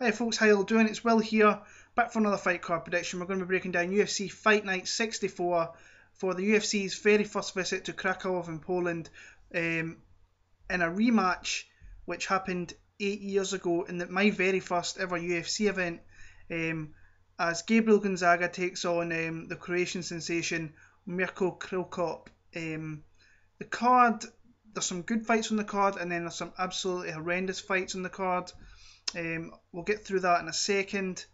Hey folks, how you all doing? It's Will here, back for another fight card prediction. We're going to be breaking down UFC Fight Night 64 for the UFC's very first visit to Krakow in Poland, in a rematch which happened 8 years ago in my very first ever UFC event, as Gabriel Gonzaga takes on the Croatian sensation Mirko Cro Cop. The card, there's some good fights on the card, and then there's some absolutely horrendous fights on the card. We'll get through that in a second.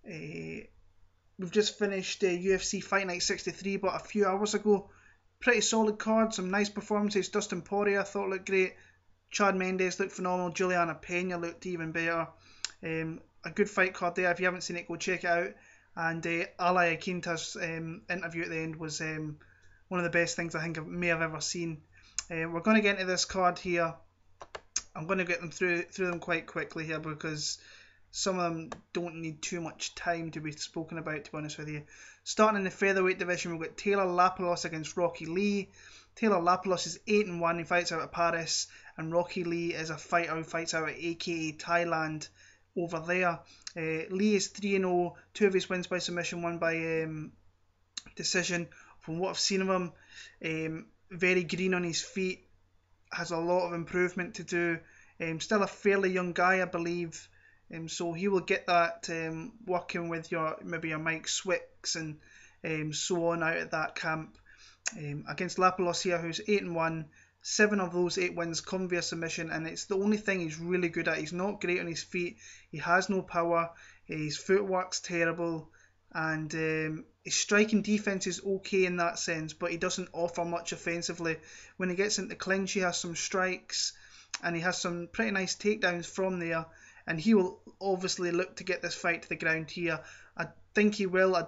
We've just finished UFC Fight Night 63 but a few hours ago. Pretty solid card, some nice performances. Dustin Poirier I thought looked great. Chad Mendes looked phenomenal. Juliana Pena looked even better. A good fight card there. If you haven't seen it, go check it out. And Ali Akinta's interview at the end was one of the best things I think I may have ever seen. We're going to get into this card here. I'm going to get them through them quite quickly here because some of them don't need too much time to be spoken about, to be honest with you. Starting in the featherweight division, we've got Taylor Lapalus against Rocky Lee. Taylor Lapalus is 8-1. He fights out of Paris, and Rocky Lee is a fighter who fights out of AKA Thailand over there. Lee is 3-0. 2 of his wins by submission, 1 by decision. From what I've seen of him, very green on his feet. Has a lot of improvement to do. Still a fairly young guy, I believe. So he will get that working with maybe your Mike Swicks and so on out at that camp. Against Lapalus here, who's 8-1. 7 of those 8 wins come via submission, and it's the only thing he's really good at. He's not great on his feet. He has no power. His footwork's terrible, and his striking defense is okay in that sense, but he doesn't offer much offensively. When he gets into clinch, he has some strikes, and he has some pretty nice takedowns from there, and he will obviously look to get this fight to the ground here. I think he will. I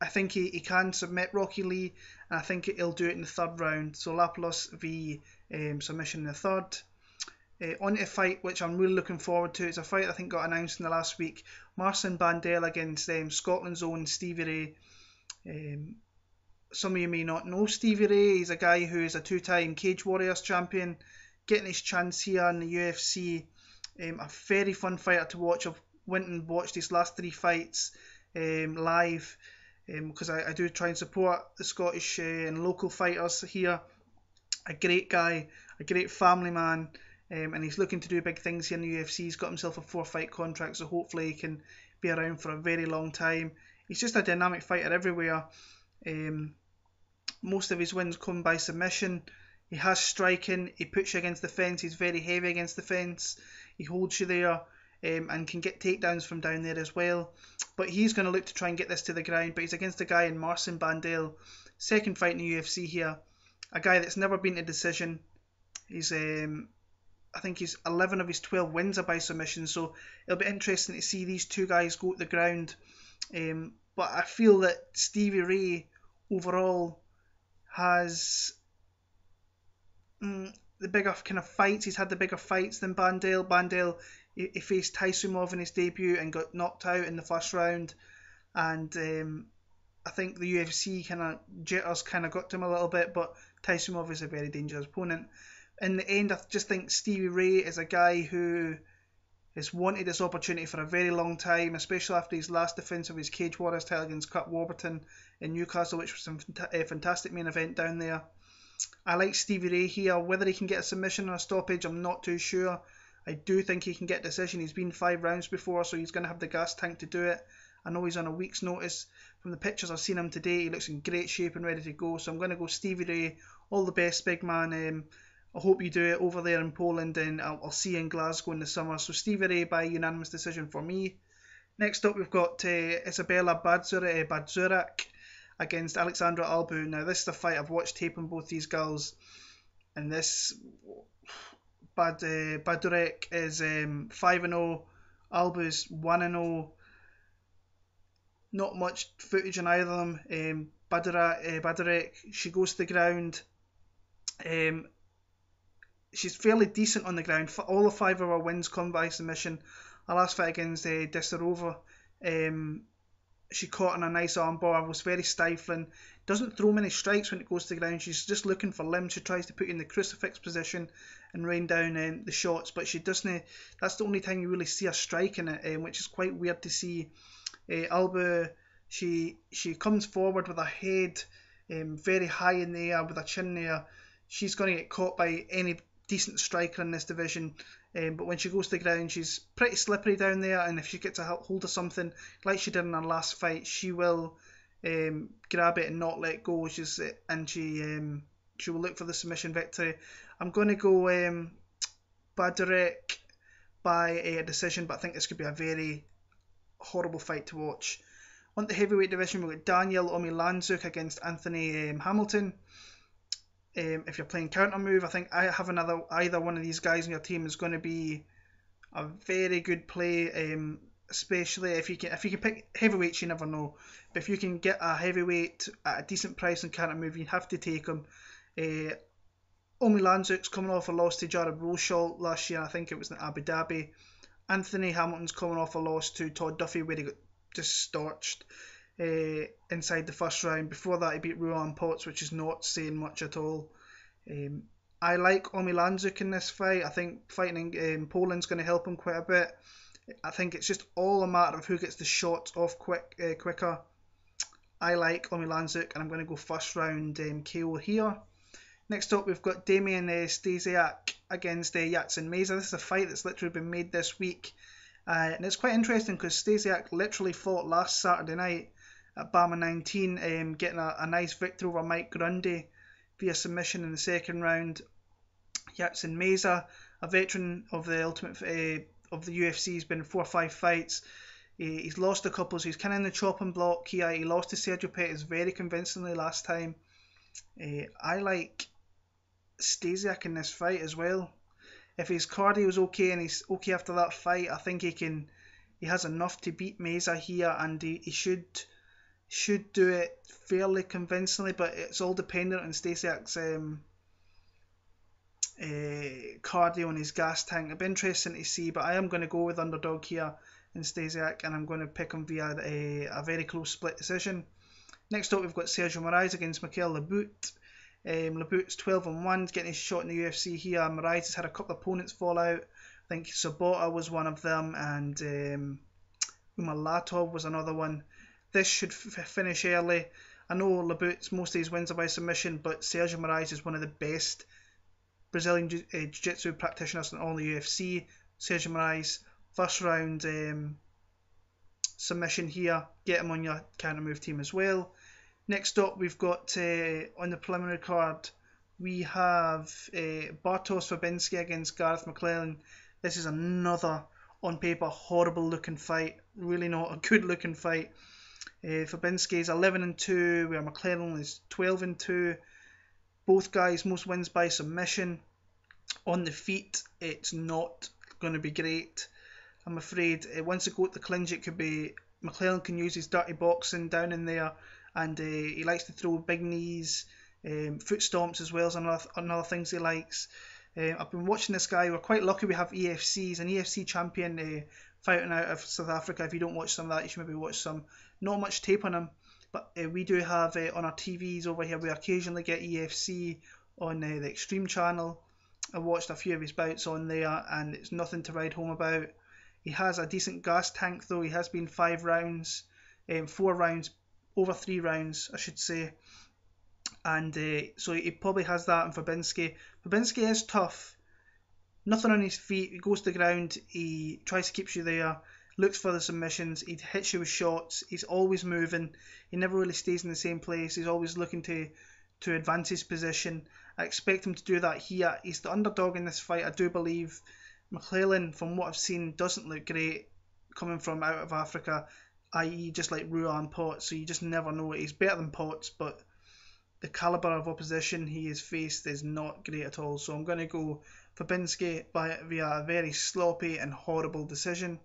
think he can submit Rocky Lee, and I think he'll do it in the 3rd round. So Lapalus v submission in the 3rd. On to a fight which I'm really looking forward to. It's a fight I think got announced in the last week. Marcin Bandel against Scotland's own Stevie Ray. Some of you may not know Stevie Ray. He's a guy who is a 2-time Cage Warriors champion, getting his chance here in the UFC. A very fun fighter to watch. I've went and watched his last 3 fights live, because I do try and support the Scottish and local fighters here. A great guy, a great family man. And he's looking to do big things here in the UFC. He's got himself a 4-fight contract, so hopefully he can be around for a very long time. He's just a dynamic fighter everywhere. Most of his wins come by submission. He has striking. He puts you against the fence. He's very heavy against the fence. He holds you there, and can get takedowns from down there as well. But he's going to look to try and get this to the ground. But he's against a guy in Marcin Bandel. 2nd fight in the UFC here. A guy that's never been to decision. He's I think he's 11 of his 12 wins are by submission, so it'll be interesting to see these 2 guys go to the ground. But I feel that Stevie Ray overall has the bigger kind of fights. He's had the bigger fights than Bandel. Bandel, he faced Taisumov in his debut and got knocked out in the 1st round, and I think the UFC kind of jitters kind of got to him a little bit, but Taisumov is a very dangerous opponent. In the end, I just think Stevie Ray is a guy who has wanted this opportunity for a very long time, especially after his last defence of his Cage Warriors title against Kurt Warburton in Newcastle, which was a fantastic main event down there. I like Stevie Ray here. Whether he can get a submission or a stoppage, I'm not too sure. I do think he can get a decision. He's been 5 rounds before, so he's going to have the gas tank to do it. I know he's on a week's notice. From the pictures I've seen him today, he looks in great shape and ready to go. So I'm going to go Stevie Ray. All the best, big man. I hope you do it over there in Poland, and I'll see you in Glasgow in the summer. So Stevie Ray by unanimous decision for me. Next up, we've got Isabella Badzurak against Alexandra Albu. Now, this is a fight I've watched tape on both these girls, and this Badurek is 5-0, Albu's 1-0. Not much footage on either of them. Badurek, she goes to the ground. She's fairly decent on the ground. All the 5 of her wins come by submission. Her last fight against Desarova, she caught on a nice armbar, was very stifling. Doesn't throw many strikes when it goes to the ground. She's just looking for limbs. She tries to put you in the crucifix position and rain down the shots, but she doesn't. That's the only time you really see her striking it, which is quite weird to see. Alba, she comes forward with her head very high in the air with her chin there. She's going to get caught by any decent striker in this division. But when she goes to the ground, she's pretty slippery down there, and if she gets a hold of something like she did in her last fight, she will grab it and not let go. She will look for the submission victory. I'm going to go Badrek by a decision, but I think this could be a very horrible fight to watch. On the heavyweight division, we've got Daniel Omilanzuk against Anthony Hamilton. If you're playing counter move, I think having either one of these guys in your team is going to be a very good play. Especially if you can pick heavyweights, you never know. But if you can get a heavyweight at a decent price in counter move, you have to take him. Omilanzuk's coming off a loss to Jared Rosholt last year. I think it was in Abu Dhabi. Anthony Hamilton's coming off a loss to Todd Duffy where he got just starched inside the first round. Before that, he beat Ruan Potts, which is not saying much at all. I like Omilanzuk in this fight. I think fighting in Poland's going to help him quite a bit. I think it's just all a matter of who gets the shots off quicker. I like Omilanzuk, and I'm going to go first round KO here. Next up, we've got Damian Stasiak against Yaotzin Meza. This is a fight that's literally been made this week. And it's quite interesting because Stasiak literally fought last Saturday night at Bama 19, getting a nice victory over Mike Grundy via submission in the second round. Yaotzin Meza, a veteran of the of the UFC, has been in 4 or 5 fights. He's lost a couple, so he's kind of in the chopping block here. He lost to Sergio Pettis very convincingly last time. I like Stasiak in this fight as well. If his cardio is okay and he's okay after that fight, I think he has enough to beat Meza here, and he should do it fairly convincingly, but it's all dependent on Stasiak's cardio and his gas tank. It'll be interesting to see, but I am going to go with underdog here in Stasiak, and I'm going to pick him via a very close split decision. Next up, we've got Sergio Moraes against Mikael Lebout. Lebout's 12-1, getting his shot in the UFC here. Moraes has had a couple of opponents fall out. I think Sabota was one of them, and Umalatov was another one. This should finish early. I know Lebout's most of his wins are by submission, but Sergio Moraes is one of the best Brazilian Jiu-Jitsu practitioners in all the UFC. Sergio Moraes, first round submission here. Get him on your counter move team as well. Next up, we've got on the preliminary card, we have Bartosz Fabinski against Garreth McLennan. This is another, on paper, horrible looking fight. Really not a good looking fight. Fabinski is 11-2, where McLennan is 12-2. Both guys, most wins by submission. On the feet, it's not going to be great. I'm afraid once they go to the clinch, it could be McLennan can use his dirty boxing down in there, and he likes to throw big knees, foot stomps as well as another things he likes. I've been watching this guy. We're quite lucky we have EFCs, an EFC champion fighting out of South Africa. If you don't watch some of that, you should maybe watch some. Not much tape on him, but we do have on our TVs over here, we occasionally get EFC on the Extreme channel. I watched a few of his bouts on there, and it's nothing to write home about. He has a decent gas tank though. He has been 5 rounds, 4 rounds, over 3 rounds I should say, and so he probably has that in Fabinski. Fabinski is tough, nothing on his feet, he goes to the ground, he tries to keep you there, looks for the submissions, he hits you with shots, he's always moving, he never really stays in the same place, he's always looking to advance his position. I expect him to do that here. He's the underdog in this fight, I do believe. McLennan, from what I've seen, doesn't look great coming from out of Africa, i.e. just like Ruan Potts, so you just never know. He's better than Potts, but the calibre of opposition he has faced is not great at all. So I'm going to go Fabinski via a very sloppy and horrible decision.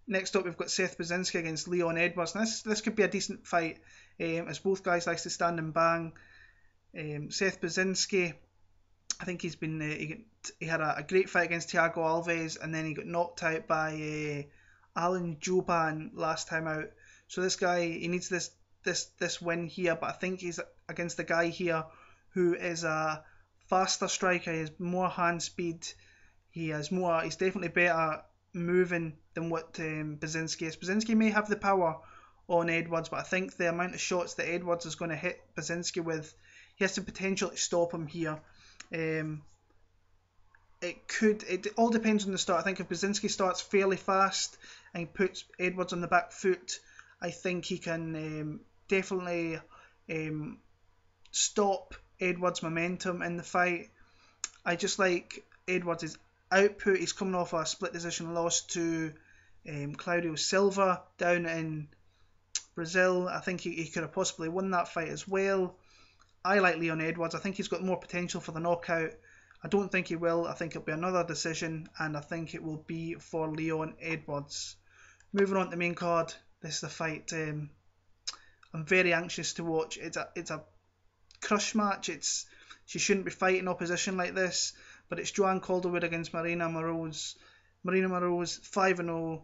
Next up, we've got Seth Baczynski against Leon Edwards. And this could be a decent fight, as both guys like to stand and bang. Seth Baczynski, I think he's been he had a great fight against Thiago Alves, and then he got knocked out by Alan Jouban last time out. So this guy, he needs this win here, but I think he's against the guy here who is a faster striker. He has more hand speed. He's definitely better moving than what Baczynski is. Baczynski may have the power on Edwards, but I think the amount of shots that Edwards is going to hit Baczynski with, he has the potential to stop him here. It all depends on the start. I think if Baczynski starts fairly fast and he puts Edwards on the back foot, I think he can definitely stop Edwards' momentum in the fight. I just like Edwards' output. He's coming off a split decision loss to Claudio Silva down in Brazil. I think he could have possibly won that fight as well. I like Leon Edwards. I think he's got more potential for the knockout. I don't think he will. I think it'll be another decision, and I think it will be for Leon Edwards. Moving on to the main card, this is a fight I'm very anxious to watch. It's a crush match. She shouldn't be fighting opposition like this, but it's Joanne Calderwood against Maryna Moroz. Maryna Moroz, 5-0.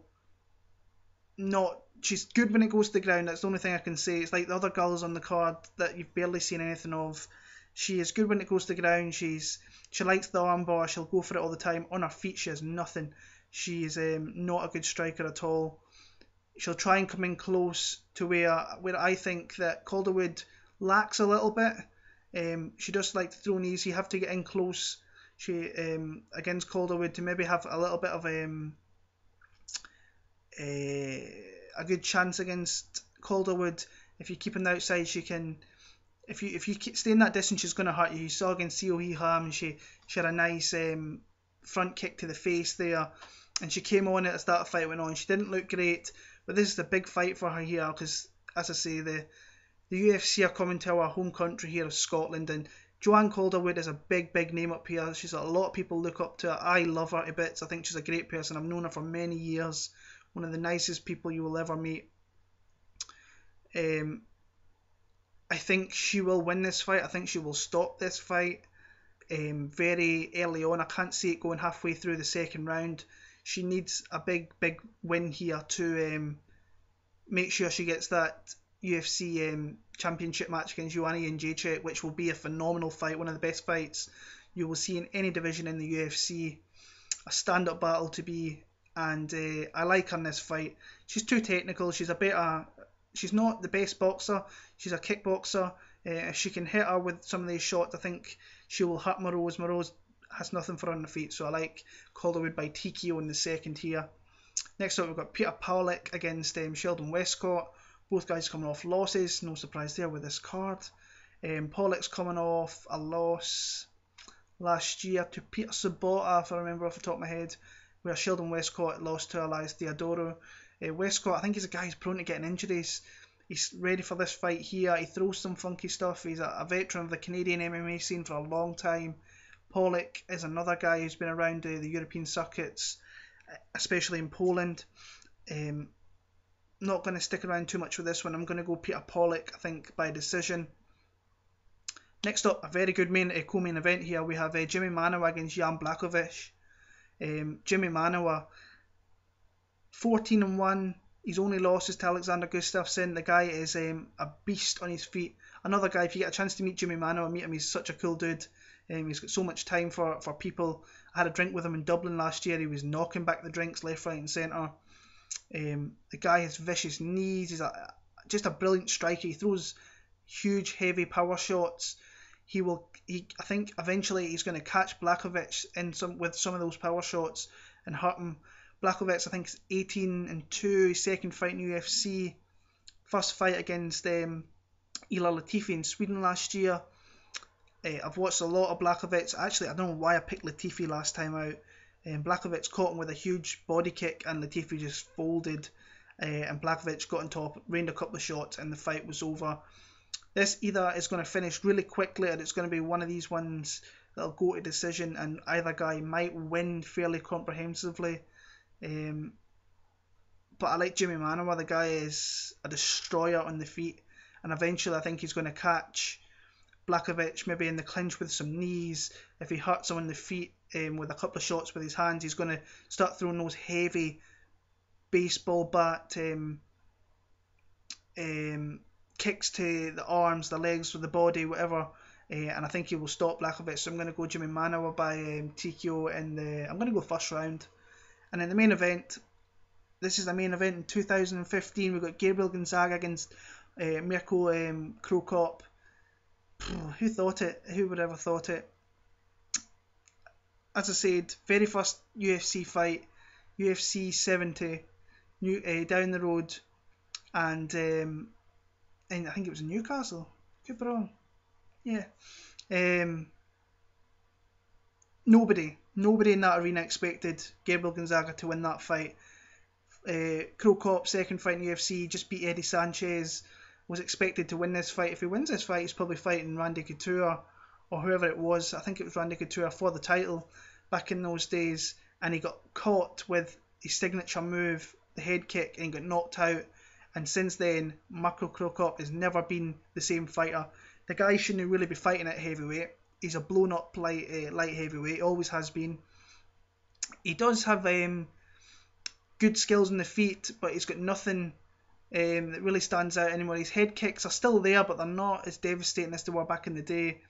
She's good when it goes to the ground. That's the only thing I can say. It's like the other girls on the card that you've barely seen anything of. She is good when it goes to the ground. She likes the armbar. She'll go for it all the time. On her feet, she has nothing. She is not a good striker at all. She'll try and come in close to where I think that Calderwood lacks a little bit. She does like to throw knees. You have to get in close. She against Calderwood to maybe have a little bit of a good chance against Calderwood. If you keep on the outside, she can. If you stay in that distance, she's going to hurt you. You saw against Siohi Ham, she had a nice front kick to the face there, and she came on it as that fight went on. She didn't look great, but this is a big fight for her here because, as I say, the UFC are coming to our home country here of Scotland, and Joanne Calderwood is a big name up here. She's a lot of people look up to her. I love her to bits. I think she's a great person. I've known her for many years. One of the nicest people you will ever meet. I think she will win this fight. I think she will stop this fight very early on. I can't see it going halfway through the second round. She needs a big win here to make sure she gets that UFC championship match against Joanne Jędrzejczyk, which will be a phenomenal fight, one of the best fights you will see in any division in the UFC. A stand-up battle to be, and I like her in this fight. She's too technical. She's not the best boxer. She's a kickboxer. If she can hit her with some of these shots, I think she will hurt Moroz. Moroz has nothing for her on the feet, so I like Calderwood by TKO in the second here. Next up, we've got Peter Pawlek against Sheldon Westcott. Both guys coming off losses. No surprise there with this card. Pawlek's coming off a loss last year to Peter Sabota, if I remember off the top of my head, where Sheldon Westcott lost to Elias Theodoro. Westcott, I think he's a guy who's prone to getting injuries. He's ready for this fight here. He throws some funky stuff. He's a veteran of the Canadian MMA scene for a long time. Pawlek is another guy who's been around the European circuits, especially in Poland. Not going to stick around too much with this one. I'm going to go Peter Pawlek, I think, by decision. Next up, a very good co-main event here. We have Jimi Manuwa against Jan Blachowicz. Jimi Manuwa, 14-1. His only loss is to Alexander Gustafsson. The guy is a beast on his feet. Another guy, if you get a chance to meet Jimi Manuwa, meet him. He's such a cool dude. He's got so much time for people. I had a drink with him in Dublin last year. He was knocking back the drinks left, right and centre. The guy has vicious knees. He's just a brilliant striker. He throws huge, heavy power shots. I think eventually he's going to catch Blachowicz with some of those power shots and hurt him. Blachowicz, I think, is 18-2. His second fight in UFC. First fight against Ilir Latifi in Sweden last year. I've watched a lot of Blachowicz. Actually, I don't know why I picked Latifi last time out. Blachowicz caught him with a huge body kick and Latifi just folded. And Blachowicz got on top, rained a couple of shots, and the fight was over. This either is going to finish really quickly or it's going to be one of these ones that'll go to decision and either guy might win fairly comprehensively. But I like Jimi Manuwa. The guy is a destroyer on the feet, and eventually I think he's going to catch Blachowicz maybe in the clinch with some knees. If he hurts him on the feet with a couple of shots with his hands, he's going to start throwing those heavy baseball bat kicks to the arms, the legs, or the body, whatever. And I think he will stop Blachowicz. So I'm going to go Jimi Manuwa by TKO in the. I'm going to go first round. And in the main event, this is the main event in 2015. We've got Gabriel Gonzaga against Mirko Cro Cop. Who thought it? Who would ever thought it? As I said, very first UFC fight, UFC 70, down the road, and I think it was in Newcastle. Could be wrong. Yeah. Nobody in that arena expected Gabriel Gonzaga to win that fight. Cro Cop, second fight in UFC, just beat Eddie Sanchez, was expected to win this fight. If he wins this fight, he's probably fighting Randy Couture or whoever it was. I think it was Randy Couture for the title back in those days, and he got caught with his signature move, the head kick, and he got knocked out. And since then, Mirko Cro Cop has never been the same fighter. The guy shouldn't really be fighting at heavyweight. He's a blown up light heavyweight, always has been. He does have good skills on the feet, but he's got nothing that really stands out anymore. His head kicks are still there, but they're not as devastating as they were back in the day.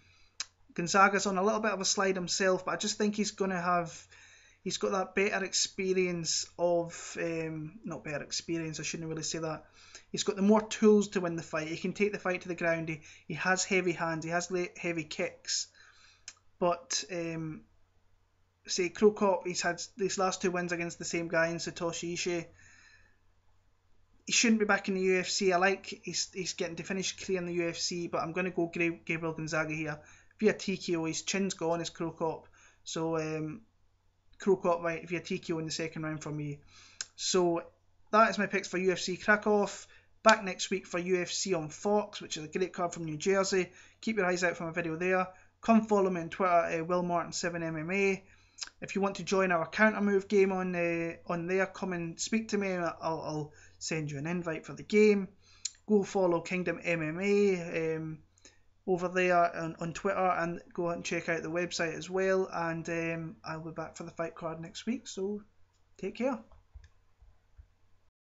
Gonzaga's on a little bit of a slide himself, but I just think he's got that better experience of, not better experience, I shouldn't really say that. He's got the more tools to win the fight. He can take the fight to the ground. He has heavy hands. He has heavy kicks. But, say, Cro Cop, he's had these last two wins against the same guy in Satoshi Ishii. He shouldn't be back in the UFC. I like he's getting to finish his career in the UFC, but I'm going to go Gabriel Gonzaga here. Via TKO, his chin's gone as Cro Cop. So, Cro Cop via TKO in the second round for me. So, that is my picks for UFC Krakow. Back next week for UFC on Fox, which is a great card from New Jersey. Keep your eyes out for my video there. Come follow me on Twitter at WillMartin7MMA. If you want to join our counter move game on there, come and speak to me. I'll send you an invite for the game. Go follow Kingdom MMA over there on Twitter, and go out and check out the website as well. And I'll be back for the fight card next week. So take care.